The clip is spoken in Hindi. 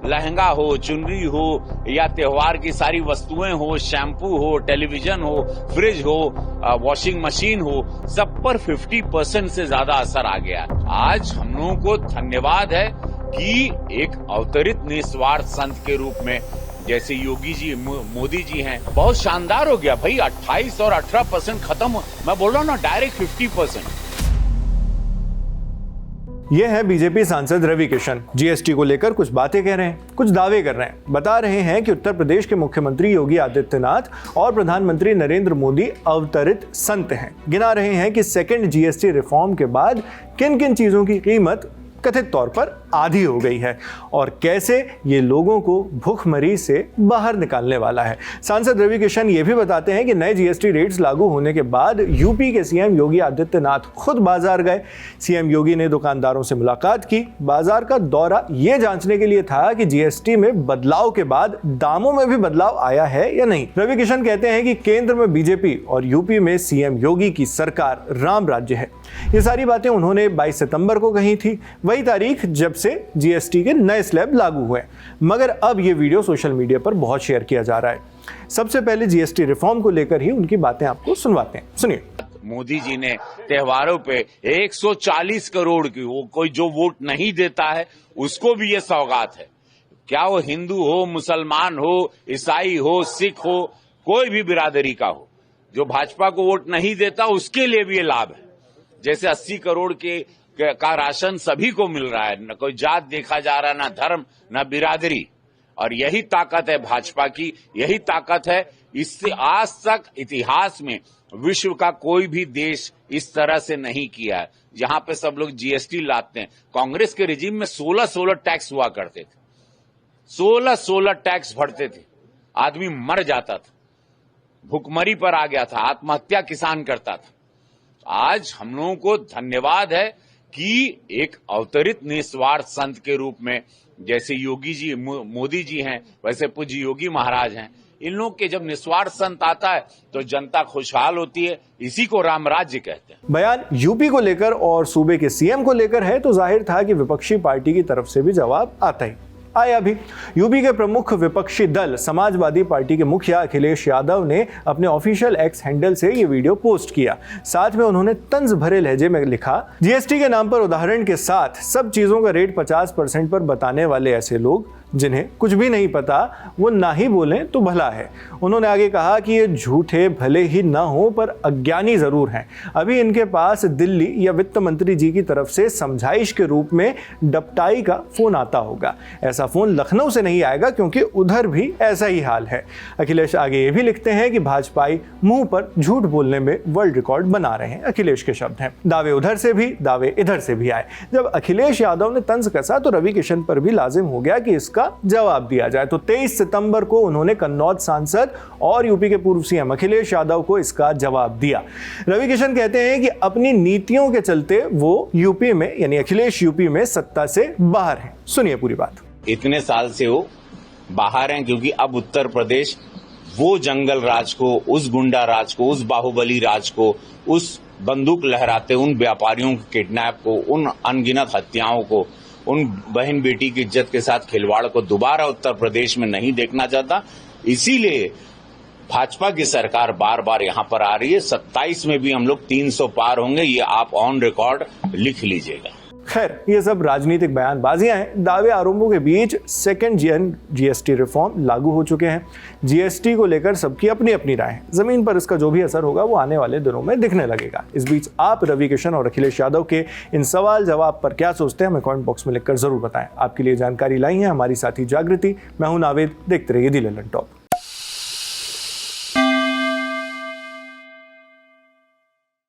लहंगा हो, चुनरी हो या त्योहार की सारी वस्तुएं हो, शैम्पू हो, टेलीविजन हो, फ्रिज हो, वॉशिंग मशीन हो, सब पर 50% से ज्यादा असर आ गया। आज हम लोगों को धन्यवाद है कि एक अवतरित निस्वार्थ संत के रूप में जैसे योगी जी, मोदी जी हैं, बहुत शानदार हो गया भाई। 28 और 18% खत्म, मैं बोल रहा हूँ ना, डायरेक्ट 50%। ये है बीजेपी सांसद रवि किशन। जीएसटी को लेकर कुछ बातें कह रहे हैं, कुछ दावे कर रहे हैं। बता रहे हैं कि उत्तर प्रदेश के मुख्यमंत्री योगी आदित्यनाथ और प्रधानमंत्री नरेंद्र मोदी अवतरित संत हैं। गिना रहे हैं कि सेकंड जीएसटी रिफॉर्म के बाद किन किन चीजों की कीमत कथित तौर पर आधी हो गई है और कैसे ये लोगों को भूखमरी से बाहर निकालने वाला है। सांसद रवि किशन ये भी बताते हैं कि नए जीएसटी रेट्स लागू होने के बाद यूपी के सीएम योगी आदित्यनाथ खुद बाजार गए। सीएम योगी ने दुकानदारों से मुलाकात की। बाजार का दौरा ये जांचने के लिए था कि जीएसटी में बदलाव के बाद दामों में भी बदलाव आया है या नहीं। रवि किशन कहते हैं कि केंद्र में बीजेपी और यूपी में सीएम योगी की सरकार राम राज्य है। ये सारी बातें उन्होंने 22 सितंबर को कही थी, वही तारीख जब से जीएसटी के नए स्लैब लागू हुए। मगर अब ये वीडियो सोशल मीडिया पर बहुत शेयर किया जा रहा है। सबसे पहले जीएसटी रिफॉर्म को लेकर ही उनकी बातें आपको सुनवाते हैं, सुनिए। मोदी जी ने त्योहारों पे 140 करोड़ की, वो कोई जो वोट नहीं देता है उसको भी ये सौगात है। क्या वो हिंदू हो, मुसलमान हो, ईसाई हो, सिख हो, कोई भी बिरादरी का हो, जो भाजपा को वोट नहीं देता उसके लिए भी ये लाभ है। जैसे 80 करोड़ का राशन सभी को मिल रहा है, न कोई जात देखा जा रहा, न धर्म, न बिरादरी। और यही ताकत है भाजपा की, यही ताकत है। इससे आज तक इतिहास में विश्व का कोई भी देश इस तरह से नहीं किया है, जहां पे सब लोग जीएसटी लाते हैं। कांग्रेस के रिजीम में 16 टैक्स हुआ करते थे, 16 टैक्स भरते थे, आदमी मर जाता था, भुखमरी पर आ गया था, आत्महत्या किसान करता था। आज हम लोगों को धन्यवाद है कि एक अवतरित निस्वार्थ संत के रूप में जैसे योगी जी, मोदी जी हैं, वैसे पूज्य योगी महाराज हैं। इन लोग के जब निस्वार्थ संत आता है तो जनता खुशहाल होती है, इसी को राम राज्य कहते हैं। बयान यूपी को लेकर और सूबे के सीएम को लेकर है तो जाहिर था कि विपक्षी पार्टी की तरफ से भी जवाब आता ही आया भी। यूपी के प्रमुख विपक्षी दल समाजवादी पार्टी के मुखिया अखिलेश यादव ने अपने ऑफिशियल एक्स हैंडल से ये वीडियो पोस्ट किया। साथ में उन्होंने तंज भरे लहजे में लिखा, जीएसटी के नाम पर उदाहरण के साथ सब चीजों का रेट 50% पर बताने वाले ऐसे लोग जिन्हें कुछ भी नहीं पता वो ना ही बोलें तो भला है। उन्होंने आगे कहा कि ये झूठे भले ही ना हो पर अज्ञानी जरूर हैं। अभी इनके पास दिल्ली या वित्त मंत्री जी की तरफ से समझाइश के रूप में डपटाई का फोन आता होगा। ऐसा फोन लखनऊ से नहीं आएगा क्योंकि उधर भी ऐसा ही हाल है। अखिलेश आगे ये भी लिखते हैं कि भाजपाई मुंह पर झूठ बोलने में वर्ल्ड रिकॉर्ड बना रहे हैं। अखिलेश के शब्द हैं, दावे उधर से भी दावे इधर से भी आए। जब अखिलेश यादव ने तंज कसा तो रवि किशन पर भी लाजिम हो गया कि इसका जवाब दिया जाए। तो 23 सितंबर को उन्होंने कन्नौज सांसद और यूपी के पूर्व सीएम अखिलेश यादव को इसका जवाब दिया। रवि किशन कहते हैं कि अपनी नीतियों के चलते वो यूपी में, यानी अखिलेश यूपी में सत्ता से बाहर हैं। सुनिए पूरी बात। इतने साल से वो बाहर हैं क्योंकि अब उत्तर प्रदेश वो जंगल राज को, उस गुंडा राज को, उस बाहुबली राज को, उस बंदूक लहराते उन व्यापारियों के किडनैप को, उन अनगिनत हत्याओं को, उन बहन बेटी की इज्जत के साथ खिलवाड़ को दोबारा उत्तर प्रदेश में नहीं देखना चाहता। इसीलिए भाजपा की सरकार बार बार यहां पर आ रही है। 27 में भी हम लोग 300 पार होंगे, ये आप ऑन रिकॉर्ड लिख लीजिएगा। खैर, ये सब राजनीतिक बयानबाजियां हैं। दावे आरोपों के बीच सेकंड जीएसटी रिफॉर्म लागू हो चुके हैं। जीएसटी को लेकर सबकी अपनी अपनी राय है। जमीन पर इसका जो भी असर होगा वो आने वाले दिनों में दिखने लगेगा। इस बीच आप रवि किशन और अखिलेश यादव के इन सवाल जवाब पर क्या सोचते हैं हमें कमेंट बॉक्स में लिखकर जरूर बताएं। आपके लिए जानकारी लाई है हमारी साथी जागृति। मैं हूं नावेद, देखते रहिए दी ललन टॉप।